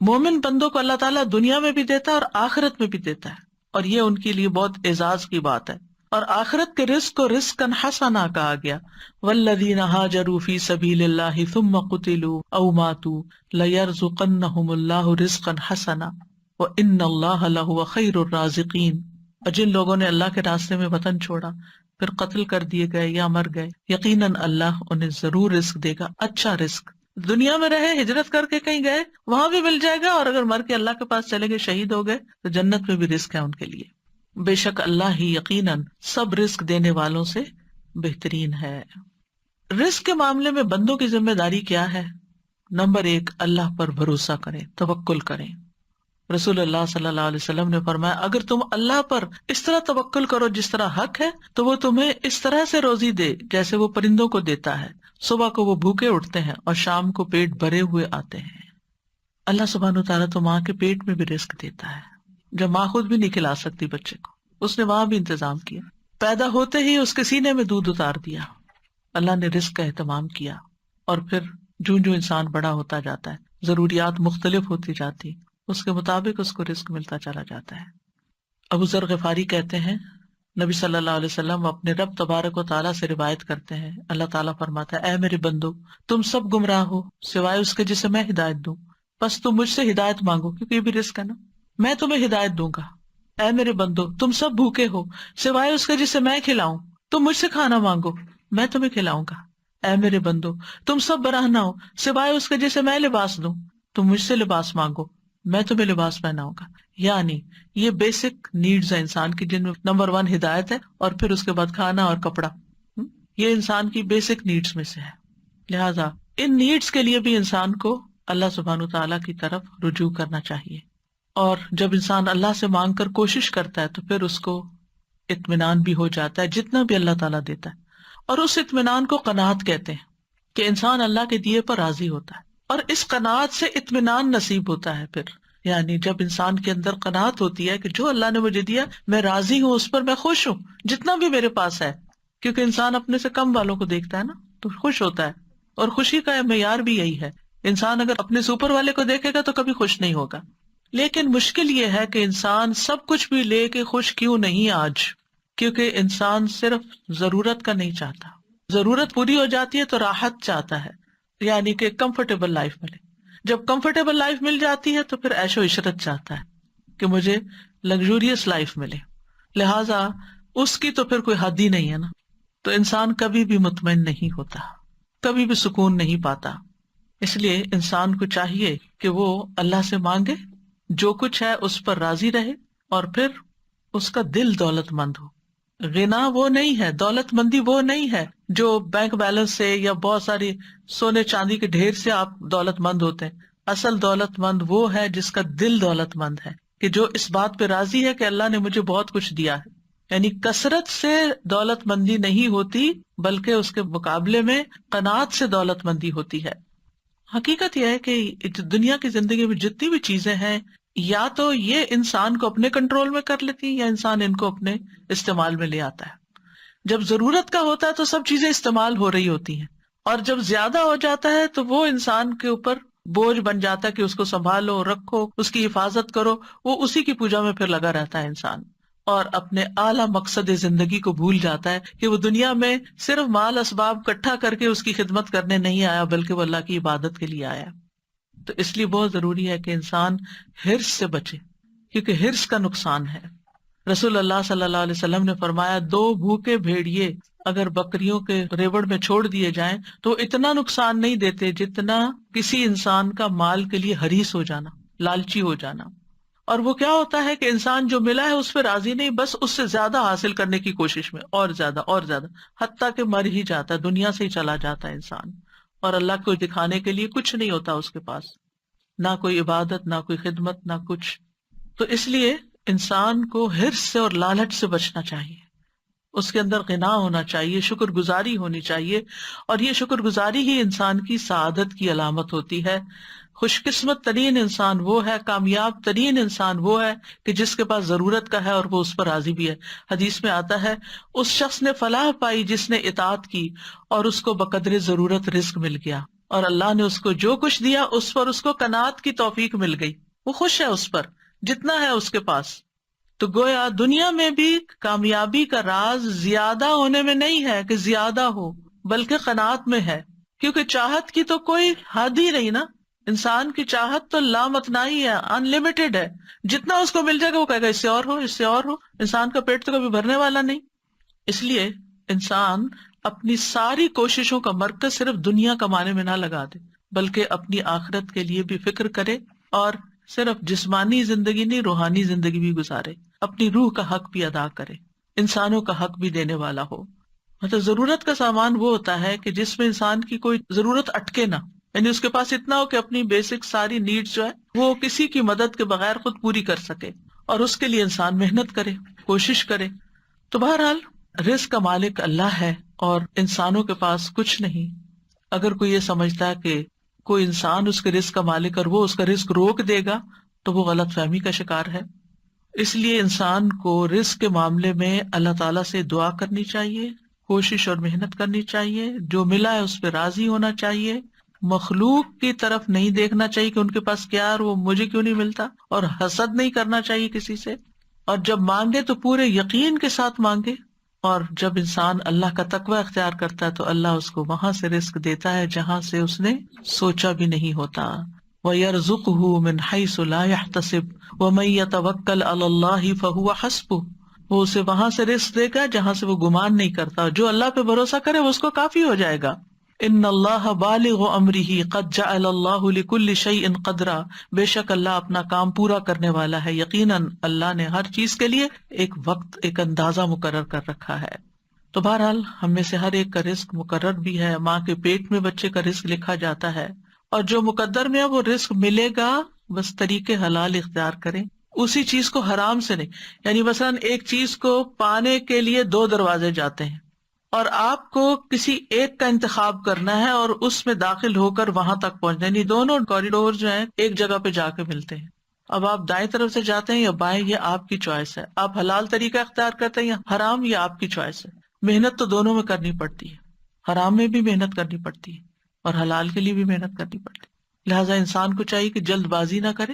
مومن بندوں کو اللہ تعالیٰ دنیا میں بھی دیتا ہے اور آخرت میں بھی دیتا ہے، اور یہ ان کے لیے بہت اعزاز کی بات ہے. اور آخرت کے رزق کو رزقا حسنا کہا گیا. والذین ہاجروا فی سبیل اللہ ثم قتلوا او ماتوا لیرزقنہم اللہ رزقا حسنا وان اللہ لہو خیر الرازقین. اور جن لوگوں نے اللہ کے راستے میں وطن چھوڑا پھر قتل کر دیے گئے یا مر گئے، یقیناً اللہ انہیں ضرور رزق دے گا، اچھا رزق. دنیا میں رہے، ہجرت کر کے کہیں گئے، وہاں بھی مل جائے گا، اور اگر مر کے اللہ کے پاس چلے گئے، شہید ہو گئے، تو جنت میں بھی رزق ہے ان کے لیے. بے شک اللہ ہی یقیناً سب رزق دینے والوں سے بہترین ہے. رزق کے معاملے میں بندوں کی ذمہ داری کیا ہے؟ نمبر 1، اللہ پر بھروسہ کریں، توکل کریں. رسول اللہ صلی اللہ علیہ وسلم نے فرمایا اگر تم اللہ پر اس طرح توکل کرو جس طرح حق ہے تو وہ تمہیں اس طرح سے روزی دے جیسے وہ پرندوں کو دیتا ہے. صبح کو وہ بھوکے اٹھتے ہیں اور شام کو پیٹ بھرے ہوئے آتے ہیں. اللہ سبحانہ وتعالیٰ تو ماں کے پیٹ میں بھی رزق دیتا ہے، جب ماں خود بھی نہیں کھلا سکتی بچے کو، اس نے وہاں بھی انتظام کیا. پیدا ہوتے ہی اس کے سینے میں دودھ اتار دیا، اللہ نے رزق کا اہتمام کیا. اور پھر جو انسان بڑا ہوتا جاتا ہے، ضروریات مختلف ہوتی جاتی، اس کے مطابق اس کو رزق ملتا چلا جاتا ہے. ابو ذر غفاری کہتے ہیں نبی صلی اللہ علیہ وسلم اپنے رب تبارک و تعالیٰ سے روایت کرتے ہیں، اللہ تعالیٰ فرماتا ہے اے میرے بندو تم سب گمراہ ہو سوائے اس کے جسے میں ہدایت دوں، بس تم مجھ سے ہدایت مانگو کیونکہ یہ بھی رزق ہے نا، میں تمہیں ہدایت دوں گا. اے میرے بندو تم سب بھوکے ہو سوائے اس کے جسے میں کھلاؤں، تم مجھ سے کھانا مانگو میں تمہیں کھلاؤں گا. اے میرے بندو تم سب برہنہ ہو سوائے اس کے جسے میں لباس دوں، تم مجھ سے لباس مانگو میں تمہیں لباس پہناؤں گا. یعنی یہ بیسک نیڈز ہے انسان کی، جن میں نمبر 1 ہدایت ہے، اور پھر اس کے بعد کھانا اور کپڑا. یہ انسان کی بیسک نیڈز میں سے ہے. لہٰذا ان نیڈز کے لیے بھی انسان کو اللہ سبحانہ تعالیٰ کی طرف رجوع کرنا چاہیے. اور جب انسان اللہ سے مانگ کر کوشش کرتا ہے تو پھر اس کو اطمینان بھی ہو جاتا ہے جتنا بھی اللہ تعالیٰ دیتا ہے. اور اس اطمینان کو قناعت کہتے ہیں کہ انسان اللہ کے دیے پر راضی ہوتا ہے، اور اس قناعت سے اطمینان نصیب ہوتا ہے. پھر یعنی جب انسان کے اندر قناعت ہوتی ہے کہ جو اللہ نے مجھے دیا میں راضی ہوں، اس پر میں خوش ہوں جتنا بھی میرے پاس ہے، کیونکہ انسان اپنے سے کم والوں کو دیکھتا ہے نا تو خوش ہوتا ہے. اور خوشی کا معیار بھی یہی ہے، انسان اگر اپنے سے اوپر والے کو دیکھے گا تو کبھی خوش نہیں ہوگا. لیکن مشکل یہ ہے کہ انسان سب کچھ بھی لے کے خوش کیوں نہیں آج، کیونکہ انسان صرف ضرورت کا نہیں چاہتا. ضرورت پوری ہو جاتی ہے تو راحت چاہتا ہے، یعنی کہ کمفرٹیبل لائف ملے. جب کمفرٹیبل لائف مل جاتی ہے تو پھر عیش و عشرت چاہتا ہے کہ مجھے لگژوریس لائف ملے. لہٰذا اس کی تو پھر کوئی حد ہی نہیں ہے نا. تو انسان کبھی بھی مطمئن نہیں ہوتا، کبھی بھی سکون نہیں پاتا. اس لیے انسان کو چاہیے کہ وہ اللہ سے مانگے، جو کچھ ہے اس پر راضی رہے، اور پھر اس کا دل دولت مند ہو. غنا وہ نہیں ہے، دولت مندی وہ نہیں ہے جو بینک بیلنس سے یا بہت ساری سونے چاندی کے ڈھیر سے آپ دولت مند ہوتے ہیں. اصل دولت مند وہ ہے جس کا دل دولت مند ہے، کہ جو اس بات پہ راضی ہے کہ اللہ نے مجھے بہت کچھ دیا ہے. یعنی کثرت سے دولت مندی نہیں ہوتی، بلکہ اس کے مقابلے میں قناعت سے دولت مندی ہوتی ہے. حقیقت یہ ہے کہ دنیا کی زندگی میں جتنی بھی چیزیں ہیں، یا تو یہ انسان کو اپنے کنٹرول میں کر لیتی ہیں یا انسان ان کو اپنے استعمال میں لے آتا ہے. جب ضرورت کا ہوتا ہے تو سب چیزیں استعمال ہو رہی ہوتی ہیں، اور جب زیادہ ہو جاتا ہے تو وہ انسان کے اوپر بوجھ بن جاتا ہے کہ اس کو سنبھالو، رکھو، اس کی حفاظت کرو. وہ اسی کی پوجا میں پھر لگا رہتا ہے انسان، اور اپنے اعلیٰ مقصد زندگی کو بھول جاتا ہے کہ وہ دنیا میں صرف مال اسباب اکٹھا کر کے اس کی خدمت کرنے نہیں آیا، بلکہ وہ اللہ کی عبادت کے لیے آیا. تو اس لیے بہت ضروری ہے کہ انسان حرص سے بچے، کیونکہ حرص کا نقصان ہے. رسول اللہ صلی اللہ علیہ وسلم نے فرمایا 2 بھوکے بھیڑیے اگر بکریوں کے ریوڑ میں چھوڑ دیے جائیں تو اتنا نقصان نہیں دیتے جتنا کسی انسان کا مال کے لیے حریص ہو جانا، لالچی ہو جانا. اور وہ کیا ہوتا ہے کہ انسان جو ملا ہے اس پہ راضی نہیں، بس اس سے زیادہ حاصل کرنے کی کوشش میں، اور زیادہ اور زیادہ، حتیٰ کہ مر ہی جاتا ہے، دنیا سے ہی چلا جاتا ہے انسان. اور اللہ کو دکھانے کے لیے کچھ نہیں ہوتا اس کے پاس، نہ کوئی عبادت، نہ کوئی خدمت، نہ کچھ. تو اس لیے انسان کو حرص سے اور لالچ سے بچنا چاہیے. اس کے اندر غنا ہونا چاہیے، شکر گزاری ہونی چاہیے، اور یہ شکر گزاری ہی انسان کی سعادت کی علامت ہوتی ہے. خوش قسمت ترین انسان وہ ہے، کامیاب ترین انسان وہ ہے کہ جس کے پاس ضرورت کا ہے اور وہ اس پر راضی بھی ہے. حدیث میں آتا ہے اس شخص نے فلاح پائی جس نے اطاعت کی اور اس کو بقدر ضرورت رزق مل گیا. اور اللہ نے اس کو جو کچھ دیا اس پر اس کو قناعت کی توفیق مل گئی، وہ خوش ہے اس پر جتنا ہے اس کے پاس. تو گویا دنیا میں بھی کامیابی کا راز زیادہ ہونے میں نہیں ہے کہ زیادہ ہو، بلکہ قناعت میں ہے، کیونکہ چاہت کی تو کوئی حد ہی نہیں نا. انسان کی چاہت تو لامتناہی ہے، ان لمیٹڈ ہے. جتنا اس کو مل جائے گا وہ کہے گا اس سے اور ہو، اس سے اور ہو. انسان کا پیٹ تو کبھی بھرنے والا نہیں. اس لیے انسان اپنی ساری کوششوں کا مرکز صرف دنیا کمانے میں نہ لگا دے، بلکہ اپنی آخرت کے لیے بھی فکر کرے، اور صرف جسمانی زندگی نہیں، روحانی زندگی بھی گزارے، اپنی روح کا حق بھی ادا کرے، انسانوں کا حق بھی دینے والا ہو. مطلب ضرورت کا سامان وہ ہوتا ہے کہ جس میں انسان کی کوئی ضرورت اٹکے نہ، یعنی اس کے پاس اتنا ہو کہ اپنی بیسک ساری نیڈز جو ہے وہ کسی کی مدد کے بغیر خود پوری کر سکے، اور اس کے لیے انسان محنت کرے، کوشش کرے. تو بہرحال رزق کا مالک اللہ ہے اور انسانوں کے پاس کچھ نہیں. اگر کوئی یہ سمجھتا ہے کہ کوئی انسان اس کے رزق کا مالک اور وہ اس کا رزق روک دے گا تو وہ غلط فہمی کا شکار ہے. اس لیے انسان کو رزق کے معاملے میں اللہ تعالیٰ سے دعا کرنی چاہیے، کوشش اور محنت کرنی چاہیے، جو ملا ہے اس پہ راضی ہونا چاہیے، مخلوق کی طرف نہیں دیکھنا چاہیے کہ ان کے پاس کیا ہے اور وہ مجھے کیوں نہیں ملتا، اور حسد نہیں کرنا چاہیے کسی سے. اور جب مانگے تو پورے یقین کے ساتھ مانگے، اور جب انسان اللہ کا تقوی اختیار کرتا ہے تو اللہ اس کو وہاں سے رزق دیتا ہے جہاں سے اس نے سوچا بھی نہیں ہوتا. وَيَرْزُقْهُ مِنْ حَيْثُ لَا يَحْتَسِبُ وَمَن يَتَوَكَّلْ عَلَى اللَّهِ فَهُوَ حَسْبُهُ. وہ اسے وہاں سے رزق دے گا جہاں سے وہ گمان نہیں کرتا، جو اللہ پہ بھروسہ کرے وہ اس کو کافی ہو جائے گا. ان اللہ بالغ امرہ قد جعل اللہ لکل شیء قدرا. بے شک اللہ اپنا کام پورا کرنے والا ہے، یقیناً اللہ نے ہر چیز کے لیے ایک وقت، ایک اندازہ مقرر کر رکھا ہے. تو بہرحال ہم میں سے ہر ایک کا رزق مقرر بھی ہے، ماں کے پیٹ میں بچے کا رزق لکھا جاتا ہے، اور جو مقدر میں ہے وہ رزق ملے گا، بس طریقے حلال اختیار کریں، اسی چیز کو حرام سے نہیں. یعنی مثلاً ایک چیز کو پانے کے لیے 2 دروازے جاتے ہیں، اور آپ کو کسی ایک کا انتخاب کرنا ہے اور اس میں داخل ہو کر وہاں تک پہنچنا ہے. یعنی دونوں کوریڈور جو ہیں ایک جگہ پہ جا کے ملتے ہیں. اب آپ دائیں طرف سے جاتے ہیں یا بائیں، یہ آپ کی چوائس ہے. آپ حلال طریقہ اختیار کرتے ہیں یا حرام، یہ آپ کی چوائس ہے. محنت تو دونوں میں کرنی پڑتی ہے، حرام میں بھی محنت کرنی پڑتی ہے اور حلال کے لیے بھی محنت کرنی پڑتی ہے. لہٰذا انسان کو چاہیے کہ جلد بازی نہ کرے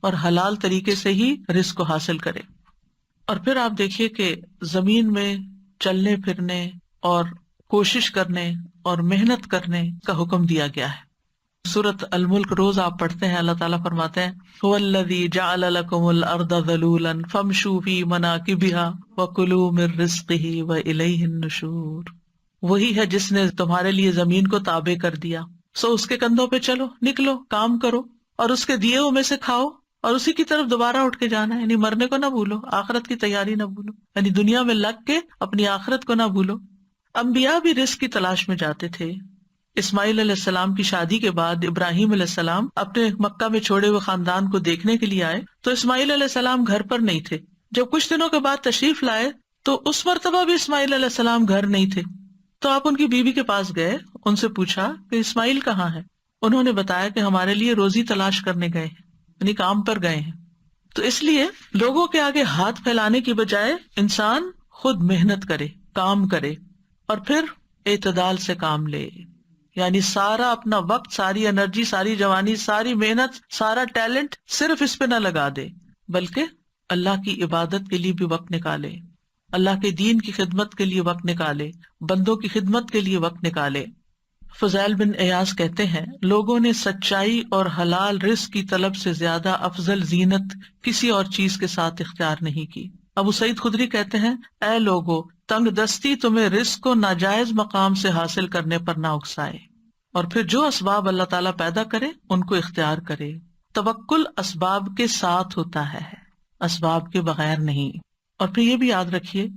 اور حلال طریقے سے ہی رزق کو حاصل کرے. اور پھر آپ دیکھیے کہ زمین میں چلنے پھرنے اور کوشش کرنے اور محنت کرنے کا حکم دیا گیا ہے. سورۃ الملک روز آپ پڑھتے ہیں، اللہ تعالیٰ فرماتے ہیں هو الذی جعل لکم الارض ذلولا فامشوا فی مناکبها وکلوا من رزقہ والیہ النشور. وہی ہے جس نے تمہارے لیے زمین کو تابع کر دیا، سو اس کے کندھوں پہ چلو، نکلو، کام کرو، اور اس کے دیے ہوئے میں سے کھاؤ، اور اسی کی طرف دوبارہ اٹھ کے جانا ہے. یعنی مرنے کو نہ بھولو، آخرت کی تیاری نہ بھولو، یعنی دنیا میں لگ کے اپنی آخرت کو نہ بھولو. انبیاء بھی رزق کی تلاش میں جاتے تھے. اسماعیل علیہ السلام کی شادی کے بعد ابراہیم علیہ السلام اپنے مکہ میں چھوڑے ہوئے خاندان کو دیکھنے کے لیے آئے تو اسماعیل علیہ السلام گھر پر نہیں تھے. جب کچھ دنوں کے بعد تشریف لائے تو اس مرتبہ بھی اسماعیل علیہ السلام گھر نہیں تھے. تو آپ ان کی بیوی کے پاس گئے، ان سے پوچھا کہ اسماعیل کہاں ہے؟ انہوں نے بتایا کہ ہمارے لیے روزی تلاش کرنے گئے ہیں، یعنی کام پر گئے ہیں. تو اس لیے لوگوں کے آگے ہاتھ پھیلانے کی بجائے انسان خود محنت کرے، کام کرے، اور پھر اعتدال سے کام لے. یعنی سارا اپنا وقت، ساری انرجی، ساری جوانی، ساری محنت، سارا ٹیلنٹ صرف اس پہ نہ لگا دے، بلکہ اللہ کی عبادت کے لیے بھی وقت نکالے، اللہ کے دین کی خدمت کے لیے وقت نکالے، بندوں کی خدمت کے لیے وقت نکالے. فضیل بن ایاز کہتے ہیں لوگوں نے سچائی اور حلال رزق کی طلب سے زیادہ افضل زینت کسی اور چیز کے ساتھ اختیار نہیں کی. ابو سعید خدری کہتے ہیں اے لوگو، تنگ دستی تمہیں رزق کو ناجائز مقام سے حاصل کرنے پر نہ اکسائے، اور پھر جو اسباب اللہ تعالیٰ پیدا کرے ان کو اختیار کرے. توکل اسباب کے ساتھ ہوتا ہے، اسباب کے بغیر نہیں. اور پھر یہ بھی یاد رکھیے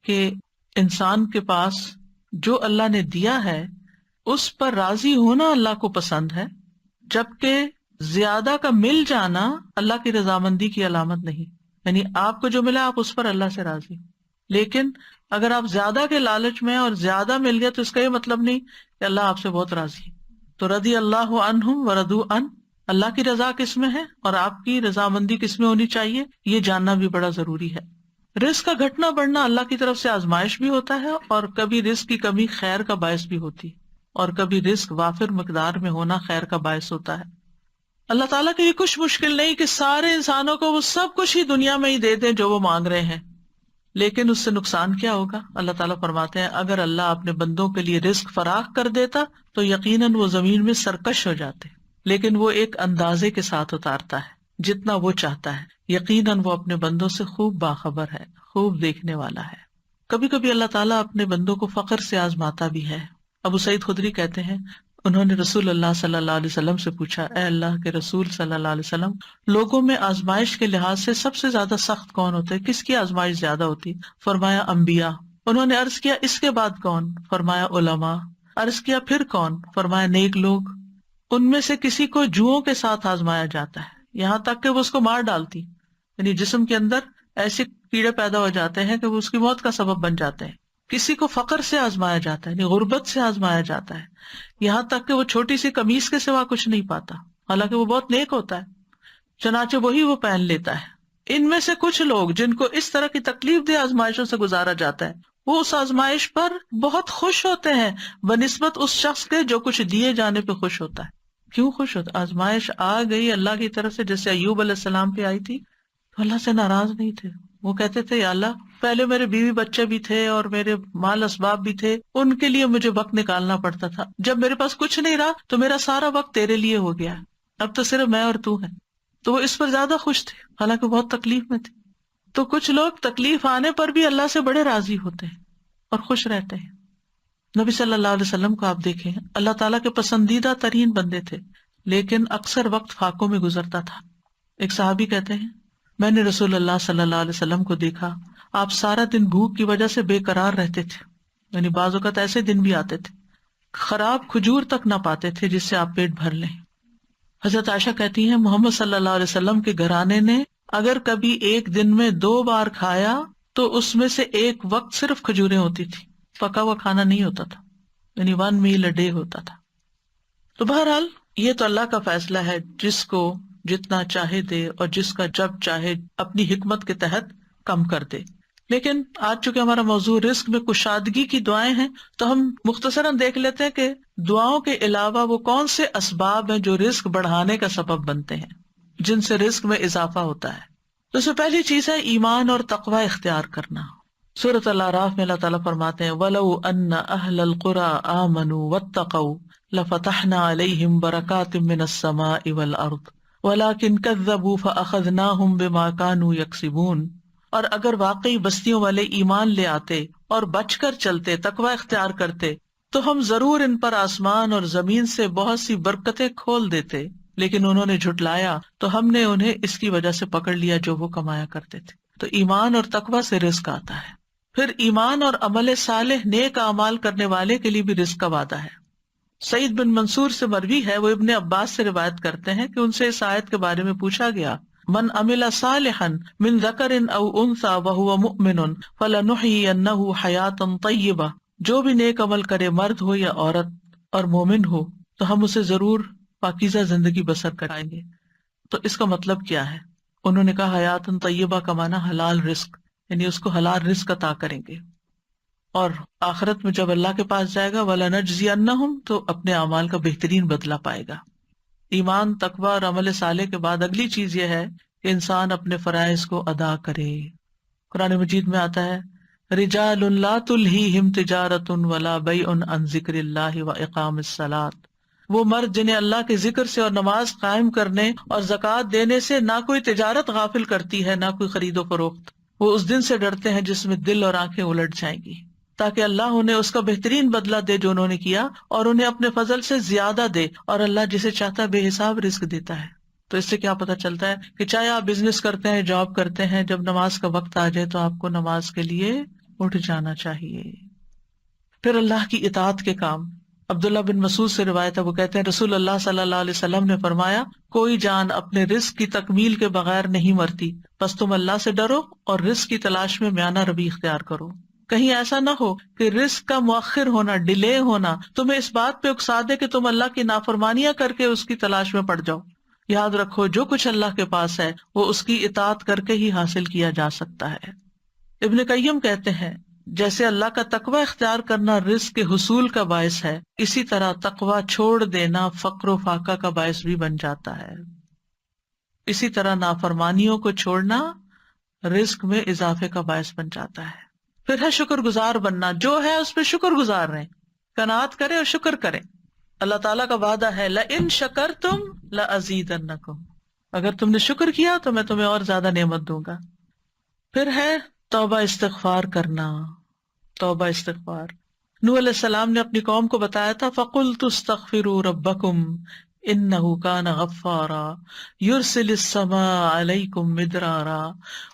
کہ انسان کے پاس جو اللہ نے دیا ہے اس پر راضی ہونا اللہ کو پسند ہے، جبکہ زیادہ کا مل جانا اللہ کی رضامندی کی علامت نہیں. یعنی آپ کو جو ملا آپ اس پر اللہ سے راضی، لیکن اگر آپ زیادہ کے لالچ میں اور زیادہ مل گیا تو اس کا یہ مطلب نہیں کہ اللہ آپ سے بہت راضی. تو رضی اللہ عنہم ورضوا عنہ، اللہ کی رضا کس میں ہے اور آپ کی رضامندی کس میں ہونی چاہیے، یہ جاننا بھی بڑا ضروری ہے. رزق کا گھٹنا بڑھنا اللہ کی طرف سے آزمائش بھی ہوتا ہے، اور کبھی رزق کی کمی خیر کا باعث بھی ہوتی، اور کبھی رزق وافر مقدار میں ہونا خیر کا باعث ہوتا ہے۔ اللہ تعالیٰ کے لیے کچھ مشکل نہیں کہ سارے انسانوں کو وہ سب کچھ ہی دنیا میں ہی دے دیں جو وہ مانگ رہے ہیں، لیکن اس سے نقصان کیا ہوگا؟ اللہ تعالیٰ فرماتے ہیں اگر اللہ اپنے بندوں کے لیے رزق فراخ کر دیتا تو یقیناً وہ زمین میں سرکش ہو جاتے، لیکن وہ ایک اندازے کے ساتھ اتارتا ہے جتنا وہ چاہتا ہے، یقیناً وہ اپنے بندوں سے خوب باخبر ہے، خوب دیکھنے والا ہے۔ کبھی کبھی اللہ تعالیٰ اپنے بندوں کو فقر سے آزماتا بھی ہے۔ ابو سعید خدری کہتے ہیں انہوں نے رسول اللہ صلی اللہ علیہ وسلم سے پوچھا، اے اللہ کے رسول صلی اللہ علیہ وسلم، لوگوں میں آزمائش کے لحاظ سے سب سے زیادہ سخت کون ہوتے ہے؟ کس کی آزمائش زیادہ ہوتی؟ فرمایا انبیاء۔ انہوں نے عرض کیا اس کے بعد کون؟ فرمایا علماء۔ عرض کیا پھر کون؟ فرمایا نیک لوگ۔ ان میں سے کسی کو جوؤں کے ساتھ آزمایا جاتا ہے یہاں تک کہ وہ اس کو مار ڈالتی، یعنی جسم کے اندر ایسے کیڑے پیدا ہو جاتے ہیں کہ وہ اس کی موت کا سبب بن جاتے ہیں۔ کسی کو فقر سے آزمایا جاتا ہے، یعنی غربت سے آزمایا جاتا ہے، یہاں تک کہ وہ چھوٹی سی قمیص کے سوا کچھ نہیں پاتا، حالانکہ وہ بہت نیک ہوتا ہے، چنانچہ وہی وہ پہن لیتا ہے۔ ان میں سے کچھ لوگ جن کو اس طرح کی تکلیف دہ آزمائشوں سے گزارا جاتا ہے وہ اس آزمائش پر بہت خوش ہوتے ہیں بنسبت اس شخص کے جو کچھ دیے جانے پہ خوش ہوتا ہے۔ کیوں خوش ہوتا؟ آزمائش آ گئی اللہ کی طرف سے، جیسے ایوب علیہ السلام پہ آئی تھی تو اللہ سے ناراض نہیں تھے، وہ کہتے تھے یا اللہ پہلے میرے بیوی بچے بھی تھے اور میرے مال اسباب بھی تھے، ان کے لیے مجھے وقت نکالنا پڑتا تھا، جب میرے پاس کچھ نہیں رہا تو میرا سارا وقت تیرے لیے ہو گیا، اب تو صرف میں اور تو ہیں۔ تو وہ اس پر زیادہ خوش تھے حالانکہ بہت تکلیف میں تھے۔ تو کچھ لوگ تکلیف آنے پر بھی اللہ سے بڑے راضی ہوتے ہیں اور خوش رہتے ہیں۔ نبی صلی اللہ علیہ وسلم کو آپ دیکھیں، اللہ تعالیٰ کے پسندیدہ ترین بندے تھے، لیکن اکثر وقت فاقوں میں گزرتا تھا۔ ایک صحابی کہتے ہیں میں نے رسول اللہ صلی اللہ علیہ وسلم کو دیکھا، آپ سارا دن بھوک کی وجہ سے بے قرار رہتے تھے، یعنی بعض اوقات ایسے دن بھی آتے تھے خراب کھجور تک نہ پاتے تھے جس سے آپ پیٹ بھر لیں۔ حضرت عائشہ کہتی ہیں محمد صلی اللہ علیہ وسلم کے گھرانے نے اگر کبھی ایک دن میں 2 بار کھایا تو اس میں سے ایک وقت صرف کھجوریں ہوتی تھی، پکا ہوا کھانا نہیں ہوتا تھا، یعنی 1 meal a day ہوتا تھا۔ تو بہرحال یہ تو اللہ کا فیصلہ ہے، جس کو جتنا چاہے دے اور جس کا جب چاہے اپنی حکمت کے تحت کم کر دے۔ لیکن آج چونکہ ہمارا موضوع رزق میں کشادگی کی دعائیں ہیں تو ہم مختصراً دیکھ لیتے ہیں کہ دعاؤں کے علاوہ وہ کون سے اسباب ہیں جو رزق بڑھانے کا سبب بنتے ہیں، جن سے رزق میں اضافہ ہوتا ہے۔ تو اس میں پہلی چیز ہے ایمان اور تقوی اختیار کرنا۔ سورۃ الاعراف میں اللہ تعالیٰ فرماتے ہیں وَلَوْ أَنَّ أَهْلَ الْقُرَىٰ آمَنُوا وَاتَّقَوْا لَفَتَحْنَا عَلَيْهِمْ بَرَكَاتٍ مِّنَ السَّمَاءِ وَالْأَرْضِ وَلَٰكِنْ كَذَّبُوا فَأَخَذْنَاهُمْ بِمَا كَانُوا يَكْسِبُونَ۔ اور اگر واقعی بستیوں والے ایمان لے آتے اور بچ کر چلتے، تقوی اختیار کرتے، تو ہم ضرور ان پر آسمان اور زمین سے بہت سی برکتیں کھول دیتے، لیکن انہوں نے جھٹلایا تو ہم نے انہیں اس کی وجہ سے پکڑ لیا جو وہ کمایا کرتے تھے۔ تو ایمان اور تقوی سے رزق آتا ہے۔ پھر ایمان اور عمل صالح نیک اعمال کرنے والے کے لیے بھی رزق کا وعدہ ہے۔ سعید بن منصور سے مروی ہے، وہ ابن عباس سے روایت کرتے ہیں کہ ان سے اس آیت کے بارے میں پوچھا گیا من عمل صالحا من ذکر او انثى وهو مؤمن فلنحيينه حیاتا طیبہ، جو بھی نیک عمل کرے مرد ہو یا عورت اور مومن ہو تو ہم اسے ضرور پاکیزہ زندگی بسر کرائیں گے۔ تو اس کا مطلب کیا ہے؟ انہوں نے کہا حیاتا طیبہ کا معنی حلال رزق، یعنی اس کو حلال رزق عطا کریں گے، اور آخرت میں جب اللہ کے پاس جائے گا وَلَنَجْزِيَنَّهُمْ تو اپنے اعمال کا بہترین بدلہ پائے گا۔ ایمان، تقوی اور عمل صالح کے بعد اگلی چیز یہ ہے کہ انسان اپنے فرائض کو ادا کرے۔ قرآن مجید میں آتا ہے رجال لا تلہیہم تجارت ولا بیع عن ذکر اللہ واقام الصلاۃ، وہ مرد جنہیں اللہ کے ذکر سے اور نماز قائم کرنے اور زکوٰۃ دینے سے نہ کوئی تجارت غافل کرتی ہے نہ کوئی خرید و فروخت۔ وہ اس دن سے ڈرتے ہیں جس میں دل اور آنکھیں الٹ جائیں گی، تاکہ اللہ انہیں اس کا بہترین بدلہ دے جو انہوں نے کیا، اور انہیں اپنے فضل سے زیادہ دے، اور اللہ جسے چاہتا ہے بے حساب رزق دیتا ہے۔ تو اس سے کیا پتہ چلتا ہے کہ چاہے آپ بزنس کرتے ہیں، جاب کرتے ہیں، جب نماز کا وقت آ جائے تو آپ کو نماز کے لیے اٹھ جانا چاہیے۔ پھر اللہ کی اطاعت کے کام۔ عبداللہ بن مسعود سے روایت ہے، وہ کہتے ہیں رسول اللہ صلی اللہ علیہ وسلم نے فرمایا کوئی جان اپنے رزق کی تکمیل کے بغیر نہیں مرتی، بس تم اللہ سے ڈرو اور رزق کی تلاش میں میانہ روی اختیار کرو۔ کہیں ایسا نہ ہو کہ رزق کا مؤخر ہونا، ڈیلے ہونا تمہیں اس بات پہ اکسا دے کہ تم اللہ کی نافرمانیاں کر کے اس کی تلاش میں پڑ جاؤ۔ یاد رکھو جو کچھ اللہ کے پاس ہے وہ اس کی اطاعت کر کے ہی حاصل کیا جا سکتا ہے۔ ابن قیم کہتے ہیں جیسے اللہ کا تقوی اختیار کرنا رزق کے حصول کا باعث ہے، اسی طرح تقوی چھوڑ دینا فقر و فاقہ کا باعث بھی بن جاتا ہے. اسی طرح نافرمانیوں کو چھوڑنا رزق میں اضافے کا باعث بن جاتا ہے. پھر ہے شکر گزار بننا، جو ہے اس پہ شکر گزار رہیں، قناعت کریں اور شکر کریں. اللہ تعالیٰ کا وعدہ ہے لَإِن شَكَرْتُمْ لَأَزِيدَنَّكُمْ، اگر تم نے شکر کیا تو میں تمہیں اور زیادہ نعمت دوں گا. پھر ہے توبہ استغفار کرنا، توبہ استغفار. نوح علیہ السلام نے اپنی قوم کو بتایا تھا فَقُلْتُ اسْتَغْفِرُوا رَبَّكُمْ إِنَّهُ كَانَ غَفَّارًا يُرْسِلِ السَّمَاءَ عَلَيْكُمْ مِدْرَارًا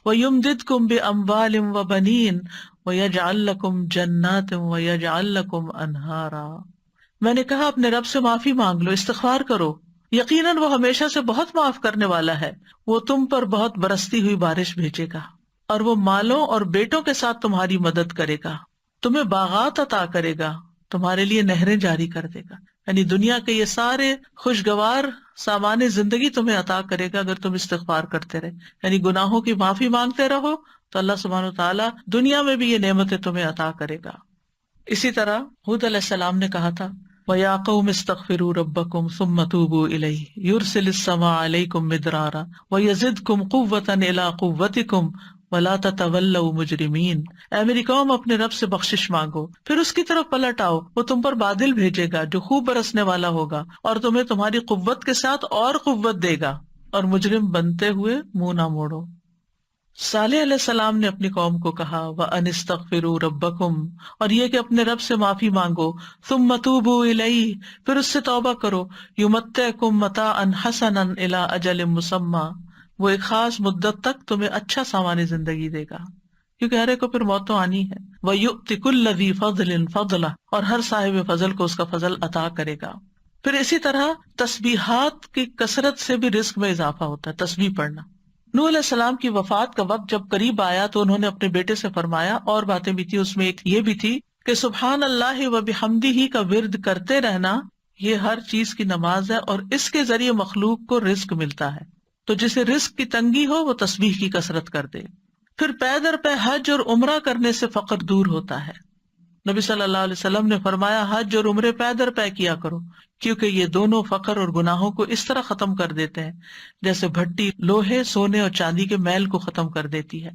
وَيُمْدِدْكُمْ بِأَمْوَالٍ وَبَنِينَ وَيَجْعَلْ لَكُمْ جَنَّاتٍ وَيَجْعَلْ لَكُمْ أَنْهَارًا. میں نے کہا اپنے رب سے معافی مانگ لو، استغفار کرو، یقیناً وہ ہمیشہ سے بہت معاف کرنے والا ہے، وہ تم پر بہت برستی ہوئی بارش بھیجے گا، اور وہ مالوں اور بیٹوں کے ساتھ تمہاری مدد کرے گا، تمہیں باغات عطا کرے گا، تمہارے لیے نہریں جاری کر دے گا. یعنی دنیا کے یہ سارے خوشگوار سامان زندگی تمہیں عطا کرے گا اگر تم استغفار کرتے رہے. یعنی گناہوں کی معافی مانگتے رہو تو اللہ سبحانہ وتعالیٰ دنیا میں بھی یہ نعمتیں تمہیں عطا کرے گا. اسی طرح ہود علیہ السلام نے کہا تھا وَيَا قَوْمِ اسْتَغْفِرُوا رَبَّكُمْ ثُمَّ تُوبُوا إِلَيْهِ يُرْسِلِ السَّمَاءَ عَلَيْكُمْ مِدْرَارًا وَيَزِدْكُمْ قُوَّةً إِلَىٰ قُوَّتِكُمْ وَلَا تَتَوَلَّوْا مُجْرِمِينَ. اے میری قوم اپنے رب سے بخشش مانگو، پھر اس کی طرف پلٹ آؤ، وہ تم پر بادل بھیجے گا جو خوب برسنے والا ہوگا، اور تمہیں تمہاری قوت کے ساتھ اور قوت دے گا، اور مجرم بنتے ہوئے منہ نہ موڑو. صالح علیہ السلام نے اپنی قوم کو کہا وَأَنِ اسْتَغْفِرُوا رَبَّكُمْ، اور یہ کہ اپنے رب سے معافی مانگو، ثُمَّ تُوبُوا إِلَيْهِ، پھر اس سے توبہ کرو، يُمَتِّعْكُمْ مَتَاعًا حَسَنًا إِلَىٰ أَجَلٍ مُّسَمًّى، وہ ایک خاص مدت تک تمہیں اچھا سامان زندگی دے گا، کیونکہ ہر ایک کو پھر موت تو آنی ہے. وَيُؤْتِ كُلَّ ذِي فَضْلٍ فَضْلَهُ، اور ہر صاحب فضل کو اس کا فضل عطا کرے گا. پھر اسی طرح تسبیحات کی کثرت سے بھی رزق میں اضافہ ہوتا ہے، تسبیح پڑھنا. نوح علیہ السلام کی وفات کا وقت جب قریب آیا تو انہوں نے اپنے بیٹے سے فرمایا، اور باتیں بھی تھی، اس میں ایک یہ بھی تھی کہ سبحان اللہ و بحمدہ کا ورد کرتے رہنا یہ ہر چیز کی نماز ہے، اور اس کے ذریعے مخلوق کو رزق ملتا ہے. تو جسے رزق کی تنگی ہو وہ تسبیح کی کثرت کر دے. پھر پے در پے حج اور عمرہ کرنے سے فقر دور ہوتا ہے. نبی صلی اللہ علیہ وسلم نے فرمایا حج اور عمرے پے در پے کیا کرو، کیونکہ یہ دونوں فقر اور گناہوں کو اس طرح ختم کر دیتے ہیں جیسے بھٹی لوہے، سونے اور چاندی کے میل کو ختم کر دیتی ہے.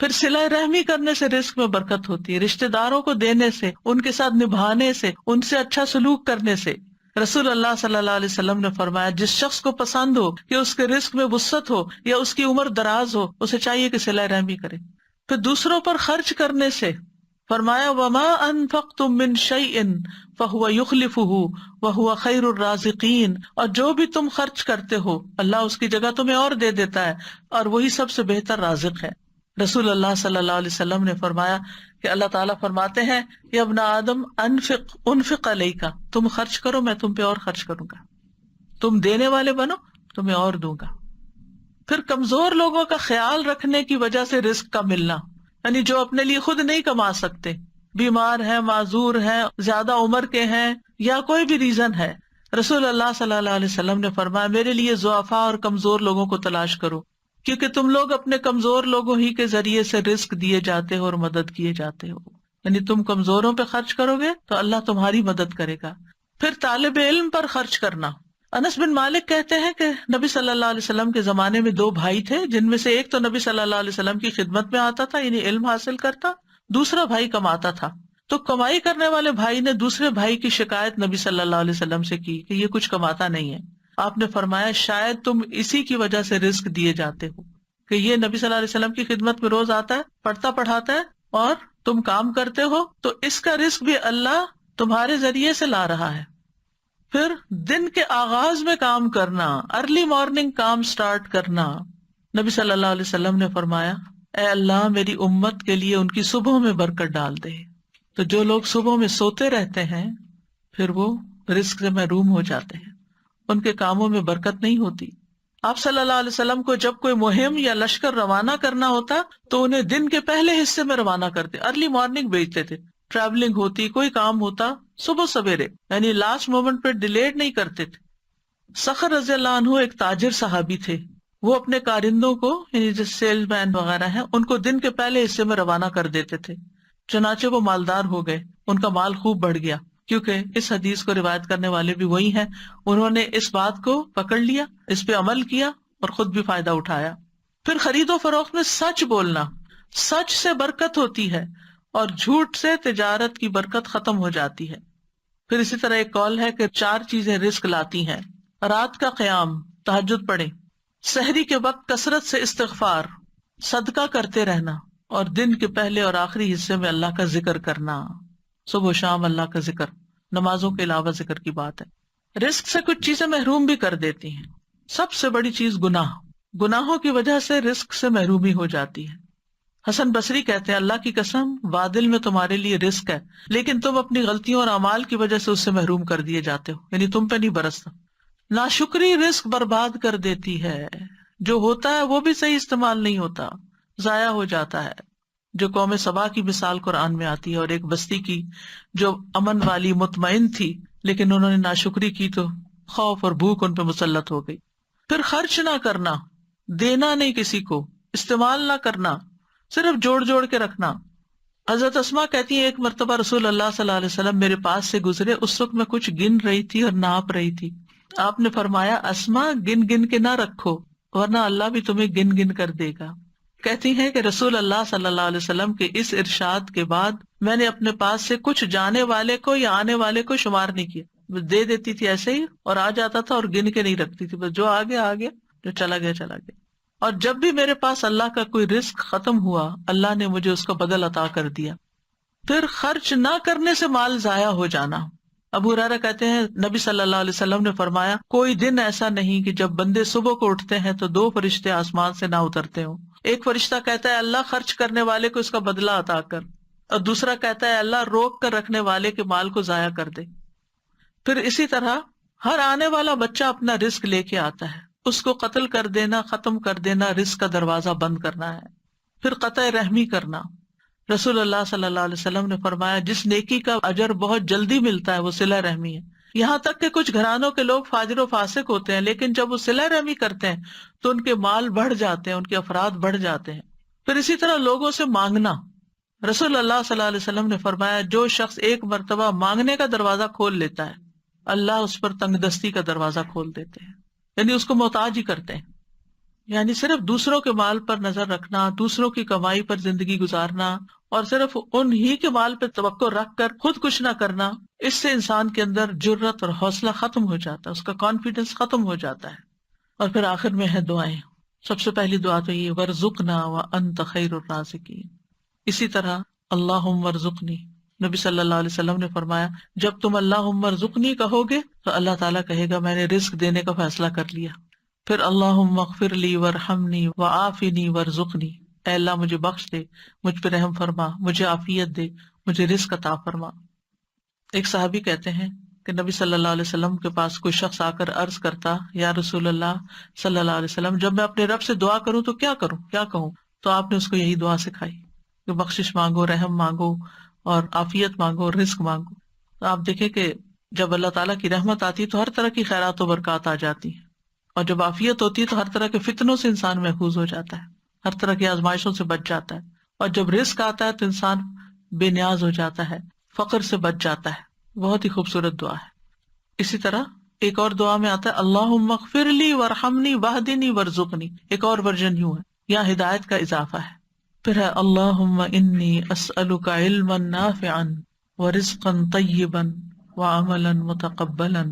پھر صلہ رحمی کرنے سے رزق میں برکت ہوتی ہے، رشتہ داروں کو دینے سے، ان کے ساتھ نبھانے سے، ان سے اچھا سلوک کرنے سے. رسول اللہ صلی اللہ علیہ وسلم نے فرمایا جس شخص کو پسند ہو کہ اس کے رزق میں وسعت ہو یا اس کی عمر دراز ہو، اسے چاہیے کہ صلہ رحمی کرے. پھر دوسروں پر خرچ کرنے سے فرمایا وَمَا أَنفَقْتُم مِّن شَيْءٍ فَهُوَ يُخْلِفُهُ وَهُوَ خَيْرُ الرَّازِقِينَ، اور جو بھی تم خرچ کرتے ہو اللہ اس کی جگہ تمہیں اور دے دیتا ہے، اور وہی سب سے بہتر رازق ہے. رسول اللہ صلی اللہ علیہ وسلم نے فرمایا کہ اللہ تعالیٰ فرماتے ہیں کہ ابن آدم انفق علیک، تم خرچ کرو میں تم پہ اور خرچ کروں گا، تم دینے والے بنو تمہیں اور دوں گا. پھر کمزور لوگوں کا خیال رکھنے کی وجہ سے رزق کا ملنا، یعنی جو اپنے لیے خود نہیں کما سکتے، بیمار ہیں، معذور ہیں، زیادہ عمر کے ہیں، یا کوئی بھی ریزن ہے. رسول اللہ صلی اللہ علیہ وسلم نے فرمایا میرے لیے ضعفاء اور کمزور لوگوں کو تلاش کرو، کیونکہ تم لوگ اپنے کمزور لوگوں ہی کے ذریعے سے رزق دیے جاتے ہو اور مدد کیے جاتے ہو. یعنی تم کمزوروں پہ خرچ کرو گے تو اللہ تمہاری مدد کرے گا. پھر طالب علم پر خرچ کرنا. انس بن مالک کہتے ہیں کہ نبی صلی اللہ علیہ وسلم کے زمانے میں 2 بھائی تھے، جن میں سے ایک تو نبی صلی اللہ علیہ وسلم کی خدمت میں آتا تھا، یعنی علم حاصل کرتا، دوسرا بھائی کماتا تھا. تو کمائی کرنے والے بھائی نے دوسرے بھائی کی شکایت نبی صلی اللہ علیہ وسلم سے کی کہ یہ کچھ کماتا نہیں ہے. آپ نے فرمایا شاید تم اسی کی وجہ سے رزق دیے جاتے ہو کہ یہ نبی صلی اللہ علیہ وسلم کی خدمت میں روز آتا ہے، پڑھتا پڑھاتا ہے، اور تم کام کرتے ہو، تو اس کا رزق بھی اللہ تمہارے ذریعے سے لا رہا ہے. پھر دن کے آغاز میں کام کرنا، ارلی مارننگ کام سٹارٹ کرنا. نبی صلی اللہ علیہ وسلم نے فرمایا اے اللہ میری امت کے لیے ان کی صبح میں برکت ڈال دے. تو جو لوگ صبح میں سوتے رہتے ہیں پھر وہ رزق سے محروم ہو جاتے ہیں، ان کے کاموں میں برکت نہیں ہوتی. آپ صلی اللہ علیہ وسلم کو جب کوئی مہم یا لشکر روانہ کرنا ہوتا تو انہیں دن کے پہلے حصے میں روانہ کرتے، ارلی مارننگ بھیجتے تھے. ٹریولنگ ہوتی، کوئی کام ہوتا، صبح سویرے، یعنی لاسٹ مومنٹ پہ ڈیلیٹ نہیں کرتے تھے. سخر رضی اللہ عنہ ایک تاجر صحابی تھے، وہ اپنے کارندوں کو، یعنی جو سیلز مین وغیرہ ہیں، ان کو دن کے پہلے حصے میں روانہ کر دیتے تھے چنانچہ وہ مالدار ہو گئے، ان کا مال خوب بڑھ گیا، کیونکہ اس حدیث کو روایت کرنے والے بھی وہی ہیں، انہوں نے اس بات کو پکڑ لیا، اس پہ عمل کیا اور خود بھی فائدہ اٹھایا۔ پھر خرید و فروخت میں سچ بولنا، سچ سے برکت ہوتی ہے اور جھوٹ سے تجارت کی برکت ختم ہو جاتی ہے۔ پھر اسی طرح ایک قول ہے کہ 4 چیزیں رزق لاتی ہیں: رات کا قیام، تہجد پڑھیں، سحری کے وقت کثرت سے استغفار، صدقہ کرتے رہنا، اور دن کے پہلے اور آخری حصے میں اللہ کا ذکر کرنا، صبح و شام اللہ کا ذکر، نمازوں کے علاوہ ذکر کی بات ہے۔ رزق سے کچھ چیزیں محروم بھی کر دیتی ہیں، سب سے بڑی چیز گناہوں کی وجہ سے رزق سے محرومی ہو جاتی ہے۔ حسن بصری کہتے ہیں اللہ کی قسم وادل میں تمہارے لیے رزق ہے، لیکن تم اپنی غلطیوں اور اعمال کی وجہ سے اس سے محروم کر دیے جاتے ہو، یعنی تم پہ نہیں برستا۔ ناشکری رزق برباد کر دیتی ہے، جو ہوتا ہے وہ بھی صحیح استعمال نہیں ہوتا، ضائع ہو جاتا ہے۔ جو قوم سبا کی مثال قرآن میں آتی ہے، اور ایک بستی کی جو امن والی مطمئن تھی، لیکن انہوں نے ناشکری کی تو خوف اور بھوک ان پہ مسلط ہو گئی۔ پھر خرچ نہ کرنا، دینا نہیں کسی کو، استعمال نہ کرنا، صرف جوڑ جوڑ کے رکھنا۔ حضرت اسماء کہتی ہیں ایک مرتبہ رسول اللہ صلی اللہ علیہ وسلم میرے پاس سے گزرے، اس وقت میں کچھ گن رہی تھی اور ناپ رہی تھی۔ آپ نے فرمایا اسماء گن گن کے نہ رکھو، ورنہ اللہ بھی تمہیں گن گن کر دے گا۔ کہتی ہیں کہ رسول اللہ صلی اللہ علیہ وسلم کے اس ارشاد کے بعد میں نے اپنے پاس سے کچھ جانے والے کو یا آنے والے کو شمار نہیں کیا، دے دیتی تھی ایسے ہی، اور آ جاتا تھا اور گن کے نہیں رکھتی تھی، بس جو آ گیا آ گیا، جو چلا گیا چلا گیا۔ اور جب بھی میرے پاس اللہ کا کوئی رزق ختم ہوا، اللہ نے مجھے اس کا بدل عطا کر دیا۔ پھر خرچ نہ کرنے سے مال ضائع ہو جانا۔ ابو ہریرہ کہتے ہیں نبی صلی اللہ علیہ وسلم نے فرمایا کوئی دن ایسا نہیں کہ جب بندے صبح کو اٹھتے ہیں تو 2 فرشتے آسمان سے نہ اترتے ہوں۔ ایک فرشتہ کہتا ہے اللہ خرچ کرنے والے کو اس کا بدلہ عطا کر، اور دوسرا کہتا ہے اللہ روک کر رکھنے والے کے مال کو ضائع کر دے۔ پھر اسی طرح ہر آنے والا بچہ اپنا رزق لے کے آتا ہے، اس کو قتل کر دینا، ختم کر دینا رزق کا دروازہ بند کرنا ہے۔ پھر قطع رحمی کرنا، رسول اللہ صلی اللہ علیہ وسلم نے فرمایا جس نیکی کا اجر بہت جلدی ملتا ہے وہ صلہ رحمی ہے۔ یہاں تک کہ کچھ گھرانوں کے لوگ فاجر و فاسق ہوتے ہیں، لیکن جب وہ صلہ رحمی کرتے ہیں تو ان کے مال بڑھ جاتے ہیں، ان کے افراد بڑھ جاتے ہیں۔ پھر اسی طرح لوگوں سے مانگنا، رسول اللہ صلی اللہ علیہ وسلم نے فرمایا جو شخص ایک مرتبہ مانگنے کا دروازہ کھول لیتا ہے اللہ اس پر تنگ دستی کا دروازہ کھول دیتے ہیں، یعنی اس کو محتاج ہی کرتے ہیں۔ یعنی صرف دوسروں کے مال پر نظر رکھنا، دوسروں کی کمائی پر زندگی گزارنا، اور صرف ان ہی کے مال پہ توقع رکھ کر خود کچھ نہ کرنا، اس سے انسان کے اندر جرت اور حوصلہ ختم ہو جاتا ہے، اس کا کانفیڈنس ختم ہو جاتا ہے۔ اور پھر آخر میں ہے دعائیں۔ سب سے پہلی دعا تو یہ ورزقنا وانت خیر الرازقین۔ اسی طرح اللہم ورزقنی، نبی صلی اللہ علیہ وسلم نے فرمایا جب تم اللہم ورزقنی کہو گے تو اللہ تعالیٰ کہے گا میں نے رزق دینے کا فیصلہ کر لیا۔ پھر اللہم اغفر لی وارحمنی وعافنی وارزقنی، اے اللہ مجھے بخش دے، مجھ پہ رحم فرما، مجھے عافیت دے، مجھے رزق عطا فرما۔ ایک صحابی کہتے ہیں کہ نبی صلی اللہ علیہ وسلم کے پاس کوئی شخص آ کر عرض کرتا یا رسول اللہ صلی اللہ علیہ وسلم جب میں اپنے رب سے دعا کروں تو کیا کروں، کیا کہوں؟ تو آپ نے اس کو یہی دعا سکھائی کہ بخشش مانگو، رحم مانگو اور عافیت مانگو، رزق مانگو۔ تو آپ دیکھیں کہ جب اللہ تعالیٰ کی رحمت آتی تو ہر طرح کی خیرات و برکات آ جاتی ہیں، اور جب عافیت ہوتی ہے تو ہر طرح کے فتنوں سے انسان محفوظ ہو جاتا ہے، ہر طرح کی آزمائشوں سے بچ جاتا ہے، اور جب رزق آتا ہے تو انسان بے نیاز ہو جاتا ہے، فقر سے بچ جاتا ہے۔ بہت ہی خوبصورت دعا ہے۔ اسی طرح ایک اور دعا میں آتا ہے اللہم اغفر لی وارحمنی واہدنی وارزقنی، ایک اور ورژن یوں ہے، یہاں ہدایت کا اضافہ ہے۔ پھر ہے اللہم انی اسألک علما نافعا ورزقا طیبا وعملا متقبلا۔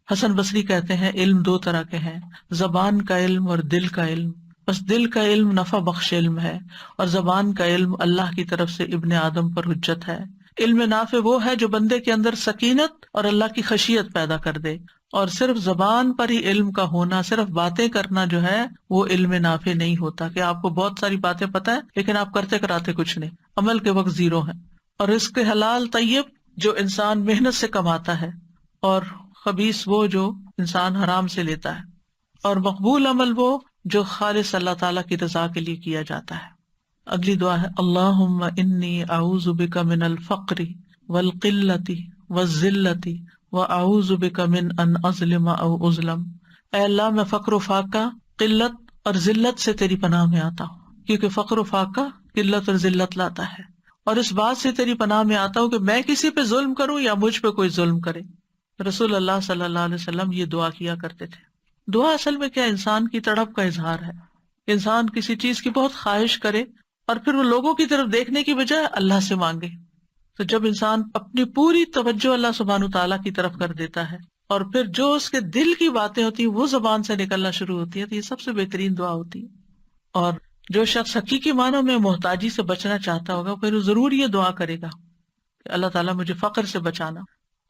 حسن بصری کہتے ہیں علم 2 طرح کے ہیں، زبان کا علم اور دل کا علم۔ بس دل کا علم نفع بخش علم ہے، اور زبان کا علم اللہ کی طرف سے ابن آدم پر حجت ہے۔ علم نافع وہ ہے جو بندے کے اندر سکینت اور اللہ کی خشیت پیدا کر دے، اور صرف زبان پر ہی علم کا ہونا، صرف باتیں کرنا جو ہے وہ علم نافع نہیں ہوتا، کہ آپ کو بہت ساری باتیں پتہ ہے لیکن آپ کرتے کراتے کچھ نہیں، عمل کے وقت زیرو ہے۔ اور رزق حلال طیب جو انسان محنت سے کماتا ہے، اور خبیث وہ جو انسان حرام سے لیتا ہے، اور مقبول عمل وہ جو خالص اللہ تعالیٰ کی رضا کے لیے کیا جاتا ہے۔ اگلی دعا ہے اللہم انی اعوذ بک من الفقر والقلۃ والذلۃ واعوذ بک من ان اظلم او اظلم۔ اے اللہ میں فقر و فاقہ، قلت اور ذلت سے تیری پناہ میں آتا ہوں، کیونکہ فقر و فاقہ قلت اور ذلت لاتا ہے، اور اس بات سے تیری پناہ میں آتا ہوں کہ میں کسی پہ ظلم کروں یا مجھ پہ کوئی ظلم کرے. رسول اللہ صلی اللہ علیہ وسلم یہ دعا کیا کرتے تھے. دعا اصل میں کیا انسان کی تڑپ کا اظہار ہے. انسان کسی چیز کی بہت خواہش کرے اور پھر وہ لوگوں کی طرف دیکھنے کی بجائے اللہ سے مانگے. تو جب انسان اپنی پوری توجہ اللہ سبحانہ وتعالیٰ کی طرف کر دیتا ہے اور پھر جو اس کے دل کی باتیں ہوتی ہیں وہ زبان سے نکلنا شروع ہوتی ہے تو یہ سب سے بہترین دعا ہوتی ہے. اور جو شخص حقیقی معنوں میں محتاجی سے بچنا چاہتا ہوگا پھر وہ ضرور یہ دعا کرے گا کہ اللہ تعالیٰ مجھے فقر سے بچانا.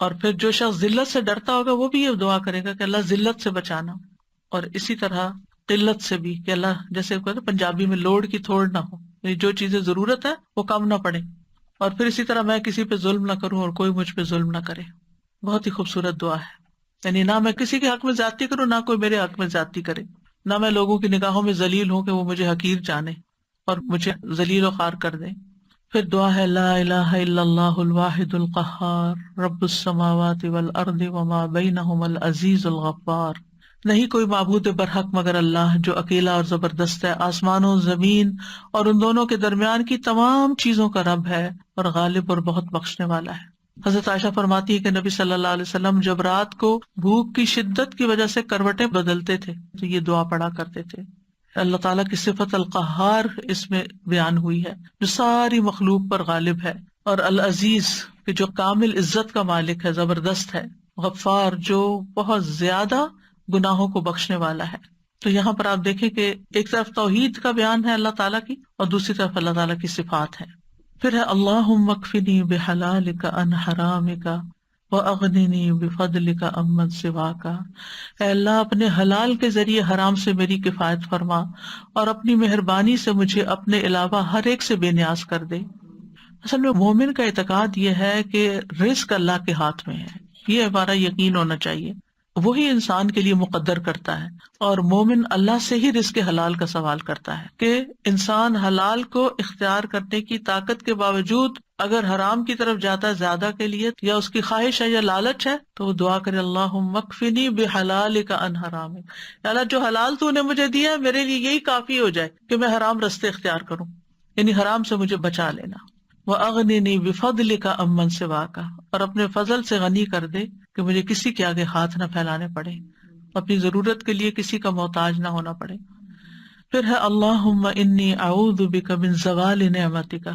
اور پھر جو شخص ذلت سے ڈرتا ہوگا وہ بھی یہ دعا کرے گا کہ اللہ ذلت سے بچانا. اور اسی طرح قلت سے بھی کہ اللہ جیسے کہتے ہیں پنجابی میں لوڑ کی تھوڑ نہ ہو، یعنی جو چیزیں ضرورت ہے وہ کم نہ پڑے. اور پھر اسی طرح میں کسی پہ ظلم نہ کروں اور کوئی مجھ پہ ظلم نہ کرے. بہت ہی خوبصورت دعا ہے. یعنی نہ میں کسی کے حق میں زیادتی کروں نہ کوئی میرے حق میں زیادتی کرے، نہ میں لوگوں کی نگاہوں میں ذلیل ہوں کہ وہ مجھے حقیر جانے اور مجھے ذلیل و خوار کر دیں. پھر دعا ہے لا الہ الا اللہ الواحد القہار رب السماوات والارض وما بینہما العزیز الغفار. نہیں کوئی معبود برحق مگر اللہ جو اکیلا اور زبردست ہے، آسمانوں زمین اور ان دونوں کے درمیان کی تمام چیزوں کا رب ہے اور غالب اور بہت بخشنے والا ہے. حضرت عائشہ فرماتی ہے کہ نبی صلی اللہ علیہ وسلم جب رات کو بھوک کی شدت کی وجہ سے کروٹیں بدلتے تھے تو یہ دعا پڑھا کرتے تھے. اللہ تعالیٰ کی صفت القہار اس میں بیان ہوئی ہے جو ساری مخلوق پر غالب ہے، اور العزیز کہ جو کامل عزت کا مالک ہے، زبردست ہے، غفار جو بہت زیادہ گناہوں کو بخشنے والا ہے. تو یہاں پر آپ دیکھیں کہ ایک طرف توحید کا بیان ہے اللہ تعالیٰ کی اور دوسری طرف اللہ تعالیٰ کی صفات ہے. پھر ہے اللہم اکفنی بحلالک عن حرامک واغننی بفضلک عمن سواک. اے اللہ اپنے حلال کے ذریعے حرام سے میری کفایت فرما اور اپنی مہربانی سے مجھے اپنے علاوہ ہر ایک سے بے نیاز کر دے. اصل میں مومن کا اعتقاد یہ ہے کہ رزق اللہ کے ہاتھ میں ہے، یہ ہمارا یقین ہونا چاہیے. وہی انسان کے لیے مقدر کرتا ہے اور مومن اللہ سے ہی رزق حلال کا سوال کرتا ہے کہ انسان حلال کو اختیار کرنے کی طاقت کے باوجود اگر حرام کی طرف جاتا ہے زیادہ کے لیے یا اس کی خواہش ہے یا لالچ ہے تو وہ دعا کرے اللہم اکفنی بحلالک عن حرامک. اللہ جو حلال تو نے مجھے دیا ہے میرے لیے یہی کافی ہو جائے کہ میں حرام رستے اختیار کروں، یعنی حرام سے مجھے بچا لینا. وَأَغْنِنِي بِفَضْلِكَ عَمَّنْ سِوَاكَ اور اپنے فضل سے غنی کر دے کہ مجھے کسی کے آگے ہاتھ نہ پھیلانے پڑے، اپنی ضرورت کے لیے کسی کا محتاج نہ ہونا پڑے. پھر ہے اللہم انی اعوذ بک من زوال نعمتک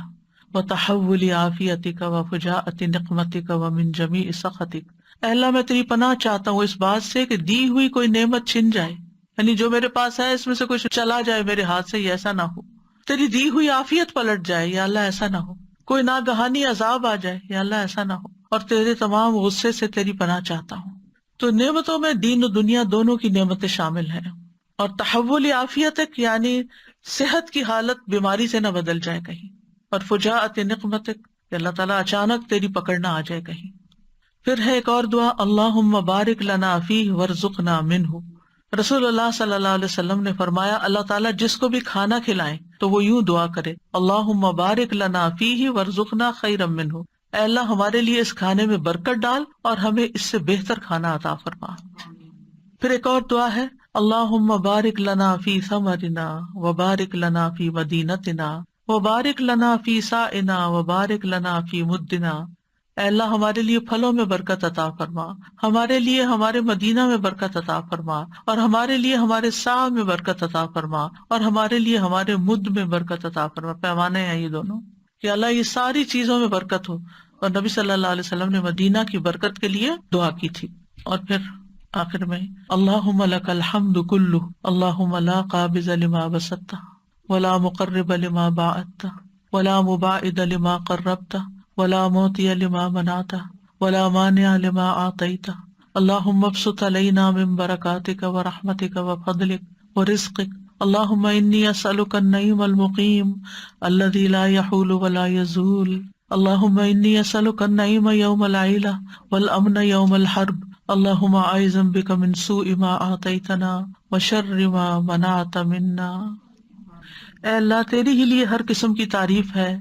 وتحول عافیتک وفجاءۃ نقمتک ومن جمیع سخطک. اے اللہ میں تیری پناہ چاہتا ہوں اس بات سے کہ دی ہوئی کوئی نعمت چھن جائے، یعنی جو میرے پاس ہے اس میں سے کچھ چلا جائے میرے ہاتھ سے، یہ ایسا نہ ہو. تیری دی ہوئی عافیت پلٹ جائے، یا اللہ ایسا نہ ہو. کوئی ناگہانی عذاب آ جائے، یا اللہ ایسا نہ ہو. اور تیرے تمام غصے سے تیری پناہ چاہتا ہوں. تو نعمتوں میں دین و دنیا دونوں کی نعمتیں شامل ہیں. اور تحول عافیت یعنی صحت کی حالت بیماری سے نہ بدل جائے کہیں، اور فجاءۃ نقمتک کہ اللہ تعالیٰ اچانک تیری پکڑنا آ جائے کہیں. پھر ہے ایک اور دعا اللہم بارک لنا فیہ وارزقنا منہ. رسول اللہ صلی اللہ علیہ وسلم نے فرمایا اللہ تعالیٰ جس کو بھی کھانا کھلائیں تو وہ یوں دعا کرے اللہم بارک لنا فیہ وارزقنا خیرا منہ. اے اللہ ہمارے لیے اس کھانے میں برکت ڈال اور ہمیں اس سے بہتر کھانا عطا فرما. پھر ایک اور دعا ہے اللہم بارک لنا فی ثمرنا وبارک لنا فی مدینتنا وبارک لنا فی سائنا وبارک لنا فی مدنا. اے اللہ ہمارے لیے پھلوں میں برکت عطا فرما، ہمارے لیے ہمارے مدینہ میں برکت عطا فرما، اور ہمارے لیے ہمارے سا میں برکت عطا فرما، اور ہمارے لیے ہمارے مد میں برکت عطا فرما. پیمانے ہیں یہ دونوں کہ اللہ یہ ساری چیزوں میں برکت ہو. اور نبی صلی اللہ علیہ وسلم نے مدینہ کی برکت کے لیے دعا کی تھی. اور پھر آخر میں اللہم لک الحمد کلہ اللہم لا قابض لما بسطت ولا مقرب لما باعدت ولا مباعد لما قربت ولا معطی لما منعت ولا مانع لما اعطیت. اللہم ابسط علینا من برکاتک ورحمتک وفضلک ورزقک. اللہم انی اسألک النعیم المقیم الذی لا یحول ولا یزول. اللہم انی اسألک النعیم یوم العیلہ والامن یوم الحرب. اللہم اعوذ بک من سوء ما اعطیتنا وشر ما منعت منا. اے اللہ تیری ہی لیے ہر قسم کی تعریف ہے.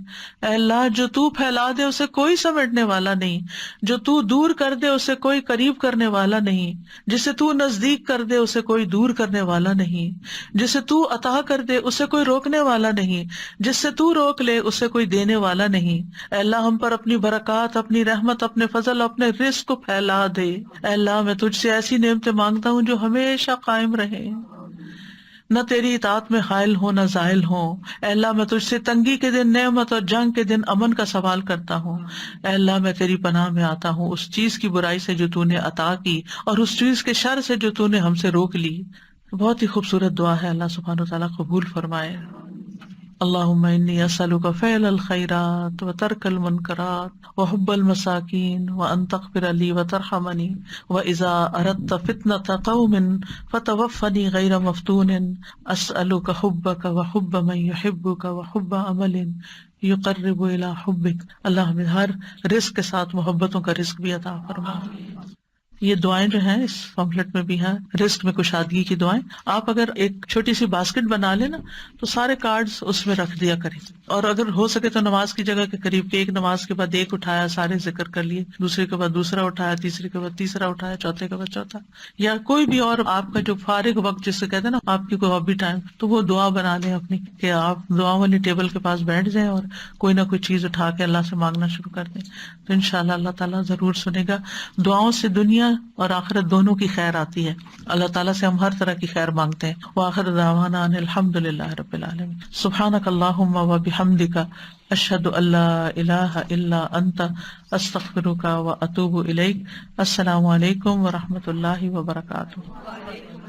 اے اللہ جو تو پھیلا دے اسے کوئی سمیٹنے والا نہیں، جو تو دور کر دے اسے کوئی قریب کرنے والا نہیں، جسے تو نزدیک کر دے اسے کوئی دور کرنے والا نہیں، جسے تو عطا کر دے اسے کوئی روکنے والا نہیں، جس سے تو روک لے اسے کوئی دینے والا نہیں. اے اللہ ہم پر اپنی برکات، اپنی رحمت، اپنے فضل، اپنے رزق کو پھیلا دے. اے اللہ میں تجھ سے ایسی نعمتیں مانگتا ہوں جو ہمیشہ قائم رہیں، نہ تیری اطاعت میں حائل ہو نہ زائل ہو. اے اللہ میں تجھ سے تنگی کے دن نعمت اور جنگ کے دن امن کا سوال کرتا ہوں. اے اللہ میں تیری پناہ میں آتا ہوں اس چیز کی برائی سے جو تو نے عطا کی، اور اس چیز کے شر سے جو تو نے ہم سے روک لی. بہت ہی خوبصورت دعا ہے، اللہ سبحانہ وتعالیٰ قبول فرمائے. اللہم انی اسألک فعل الخیرات وترک المنکرات وحب المساکین وان تغفر لی وترحمنی واذا اردت فتنة قوم فتوفنی غیر مفتون. اسألک حبک وحب من یحبک وحب عمل یقرب الی حبک. اللہ ہمیں ہر رزق کے ساتھ محبتوں کا رزق بھی عطا فرما. یہ دعائیں جو ہیں اس پمفلٹ میں بھی ہیں، رزق میں کشادگی کی دعائیں. آپ اگر ایک چھوٹی سی باسکٹ بنا لیں نا تو سارے کارڈز اس میں رکھ دیا کریں، اور اگر ہو سکے تو نماز کی جگہ کے قریب کہ ایک نماز کے بعد ایک اٹھایا، سارے ذکر کر لیے، دوسرے کے بعد دوسرا اٹھایا، تیسرے کے بعد تیسرا اٹھایا، چوتھے کے بعد چوتھا، یا کوئی بھی اور آپ کا جو فارغ وقت جسے کہتے ہیں نا آپ کی کوئی ہابی ٹائم، تو وہ دعا بنا لیں اپنی کہ آپ دعا والی ٹیبل کے پاس بیٹھ جائیں اور کوئی نہ کوئی چیز اٹھا کے اللہ سے مانگنا شروع کر دیں. تو انشاءاللہ اللہ تعالیٰ ضرور سنے گا. دعاؤں سے دنیا اور آخرت دونوں کی خیر آتی ہے. اللہ تعالیٰ سے ہم ہر طرح کی خیر مانگتے ہیں. وآخر دعوانا ان الحمد للہ رب العالمین. سبحانک اللہم وبحمدک اشہد ان لا الہ الا انت استغفرک واتوب الیک. السلام علیکم ورحمۃ اللہ وبرکاتہ.